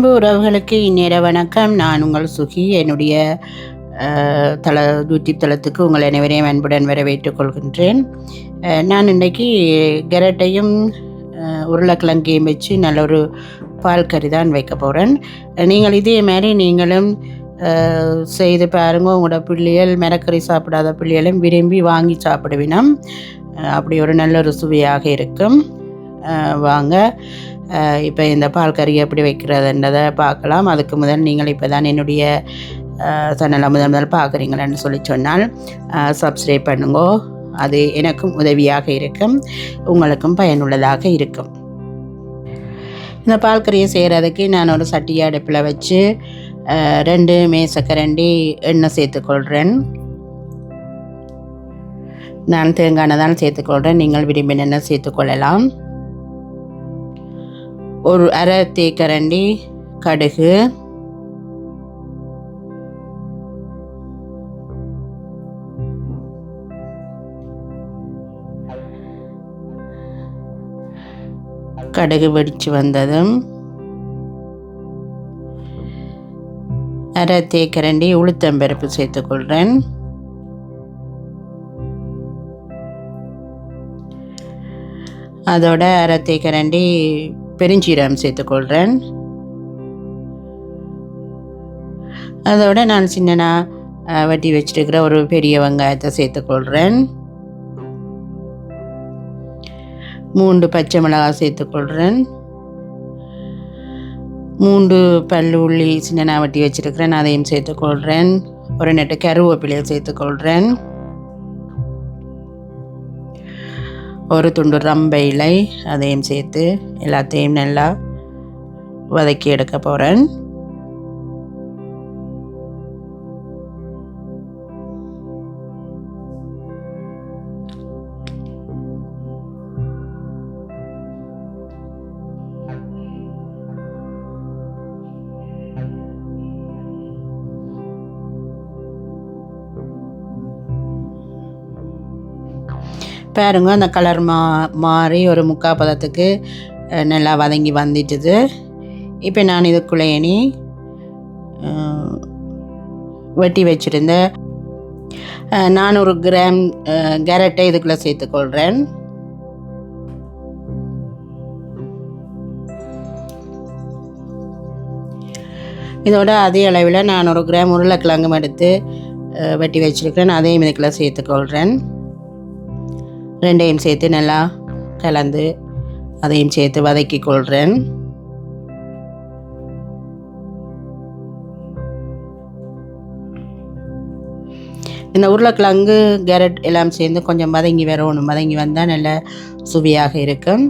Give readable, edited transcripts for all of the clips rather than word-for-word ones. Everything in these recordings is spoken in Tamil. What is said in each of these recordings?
அன்பு உறவுகளுக்கு இந்நேர வணக்கம். நான் உங்கள் சுகி. என்னுடைய யூடியூப் தளத்துக்கு உங்கள் அனைவரையும் அன்புடன் வரவேற்றுக் கொள்கின்றேன். நான் இன்றைக்கி கேரட்டையும் உருளைக்கிழங்கையும் வச்சு நல்ல ஒரு பால் கறி தான் வைக்க போகிறேன். நீங்கள் இதே மாதிரி நீங்களும் செய்து பாருங்க. உங்களோட பிள்ளைகள் மரக்கறி சாப்பிடாத பிள்ளைகளும் விரும்பி வாங்கி சாப்பிடுவினம். அப்படி ஒரு நல்ல ஒரு சுவையாக இருக்கும். வாங்க இப்போ இந்த பால் கறி எப்படி வைக்கிறதுன்றதை பார்க்கலாம். அதுக்கு முதல் நீங்கள் இப்போ தான் என்னுடைய சேனலை முதல் பார்க்குறீங்களேன்னு சொல்லி சொன்னால் சப்ஸ்கிரைப் பண்ணுங்கோ. அது எனக்கும் உதவியாக இருக்கும், உங்களுக்கும் பயனுள்ளதாக இருக்கும். இந்த பால் கறியை செய்கிறதுக்கு நான் ஒரு சட்டியை அடுப்பில் வச்சு 2 மேசக்கரண்டி எண்ணெய் சேர்த்துக்கொள்கிறேன். நான் தேங்காய் எண்ணெய் தான் சேர்த்துக்கொள்கிறேன். நீங்கள் விரும்பின எண்ணெய் சேர்த்துக்கொள்ளலாம். ஒரு அரை தேக்கரண்டி கடுகு, கடுகு வெடித்து வந்ததும் அரை தேக்கரண்டி உளுத்தம்பருப்பு சேர்த்துக்கொள்கிறேன். அதோட அரை தேக்கரண்டி பெருஞ்சீரகம் சேர்த்துக்கொள்கிறேன். அதோட நான் சின்னனா வெட்டி வச்சுருக்கிற ஒரு பெரிய வெங்காயத்தை சேர்த்துக்கொள்கிறேன். 3 பச்சை மிளகாய் சேர்த்துக்கொள்கிறேன். 3 பல்லு உள்ளி சின்னனா வெட்டி வச்சுருக்கிறேன், அதையும் சேர்த்துக்கொள்கிறேன். ஒரு நெட்டு கருவேப்பிலையை சேர்த்துக்கொள்கிறேன். ஒரு துண்டு ரம்பை இலை, அதையும் சேர்த்து எல்லாத்தையும் நல்லா வதக்கி எடுக்க போகிறேன். பாருங்க, அந்த கலர் மாறி ஒரு முக்கால் பதத்துக்கு நல்லா வதங்கி வந்துட்டுது. இப்போ நான் இதுக்குள்ளே இனி வெட்டி வச்சுருந்த 400 கிராம் கேரட்டை இதுக்குள்ளே சேர்த்துக்கொள்கிறேன். இதோட அதே அளவில் 400 கிராம் உருளைக்கிழங்கும் எடுத்து வெட்டி வச்சுருக்கிறேன், அதையும் இதுக்குள்ளே சேர்த்துக்கொள்கிறேன். 2ஐயும் சேர்த்து நல்லா கலந்து அதையும் சேர்த்து வதக்கி கொள்கிறேன். இந்த உருளைக்கிழங்கு கேரட் எல்லாம் சேர்ந்து கொஞ்சம் வதங்கி வரணும். வதங்கி வந்தால் நல்ல சுவையாக இருக்கும்.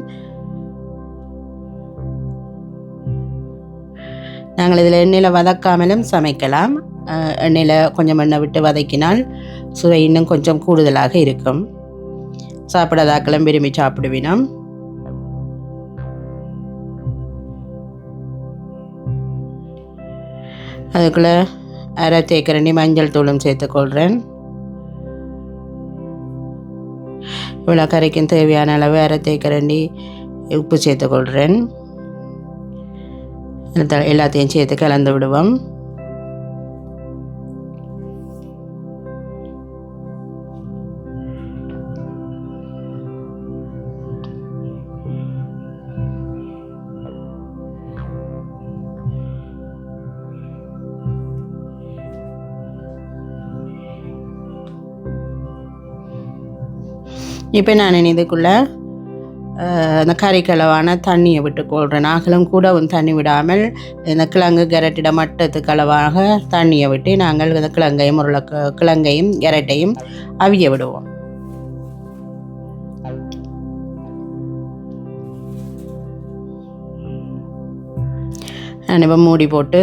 நாங்கள் இதில் எண்ணெயில் வதக்காமலும் சமைக்கலாம். எண்ணெயில் கொஞ்சம் எண்ணெய் விட்டு வதக்கினால் சுவை இன்னும் கொஞ்சம் கூடுதலாக இருக்கும். சாப்பிடாதாக்களும் விரும்பி சாப்பிடுவினோம். அதுக்குள்ளே அரை தேக்கரண்டி மஞ்சள் தூளும் சேர்த்துக்கொள்கிறேன். இவ்வளோ கறிக்கும் தேவையான அளவு அரை தேக்கரண்டி உப்பு சேர்த்துக்கொள்கிறேன். எல்லாத்தையும் சேர்த்து கலந்து விடுவோம். இப்போ நான் இதுக்குள்ளே அந்த கறிக்களவான தண்ணியை விட்டு கொள்கிறேன். அகலும் கூட தண்ணி விடாமல் இந்த கிழங்கு கேரட்டிட மட்டத்துக்கு அளவாக தண்ணியை விட்டு நாங்கள் இந்த கிழங்கையும் கிழங்கையும் கேரட்டையும் அவிய விடுவோம். நான் இப்போ மூடி போட்டு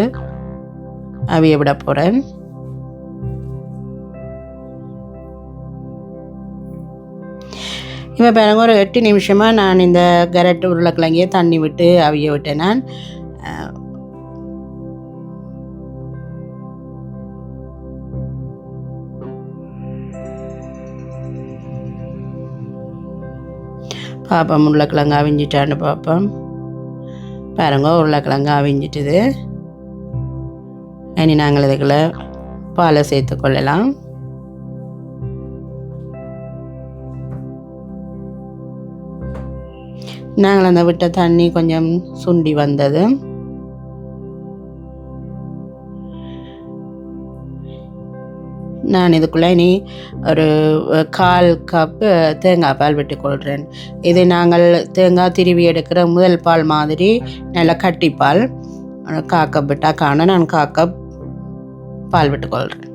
அவிய விட போகிறேன். இப்போ பாருங்க, ஒரு 8 நிமிஷமாக நான் இந்த கேரட் உருளைக்கிழங்கையே தண்ணி விட்டு அவிய விட்டேன். நான் பாப்பா உருளைக்கிழங்கு அவிஞ்சிட்டான்னு பார்ப்போம். பாருங்க உருளைக்கிழங்கு அவிஞ்சிட்டுது. இனி நாங்கள் இதுக்குள்ள பாலை சேர்த்து கொள்ளலாம். நாங்கள் அந்த விட்ட தண்ணி கொஞ்சம் சுண்டி வந்தது. நான் இதுக்குள்ளே இனி ஒரு 1/4 கப்பு தேங்காய் பால் விட்டுக்கொள்கிறேன். இது நாங்கள் தேங்காய் திருவி எடுக்கிற முதல் பால் மாதிரி நல்லா கட்டிப்பால். 1/4 கப் விட்டால் காண நான் 1/4 கப் பால் விட்டுக்கொள்கிறேன்.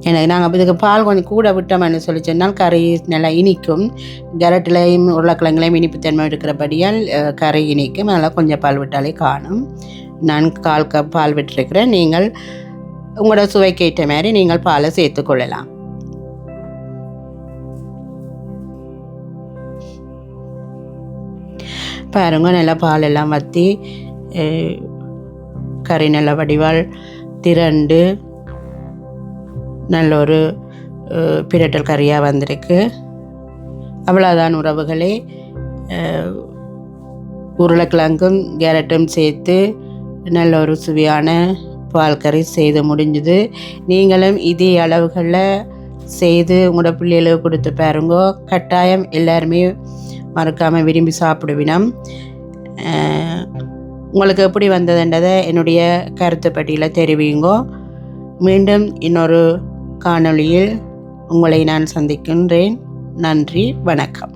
எனக்கு நாங்கள் இதுக்கு பால் கொஞ்சம் கூட விட்டோம்னு சொல்லி சொன்னால் கறி நல்லா இனிக்கும். கேரட்டிலையும் உருளைக்கிழங்குலையும் இனிப்புத்தன்மை இருக்கிறபடியால் கறி இனிக்கும். அதனால் கொஞ்சம் பால் விட்டாலே காணும். நான் 1/4 கப் பால் விட்டுருக்கிறேன். நீங்கள் உங்களோட சுவைக்கு ஏற்ற மாதிரி நீங்கள் பாலை சேர்த்துக்கொள்ளலாம். பாருங்க நல்லா பால் எல்லாம் வற்றி கறி நல்ல வடிவால் திரண்டு நல்ல ஒரு பிரட்டல் கறியாக வந்திருக்கு. அவ்வளோதான் உறவுகளே. உருளைக்கிழங்கும் கேரட்டும் சேர்த்து நல்ல ஒரு சுவையான பால் கறி செய்து முடிஞ்சுது. நீங்களும் இதே அளவுகளில் செய்து உங்களோட பிள்ளைகளுக்கு கொடுத்து பாருங்கோ. கட்டாயம் எல்லாருமே மறக்காமல் விரும்பி சாப்பிடுவினம். உங்களுக்கு எப்படி வந்ததுன்றதை என்னுடைய கருத்து பட்டியலில் தெரிவிங்கோ. மீண்டும் இன்னொரு காணொளியில் உங்களை நான் சந்திக்கின்றேன். நன்றி, வணக்கம்.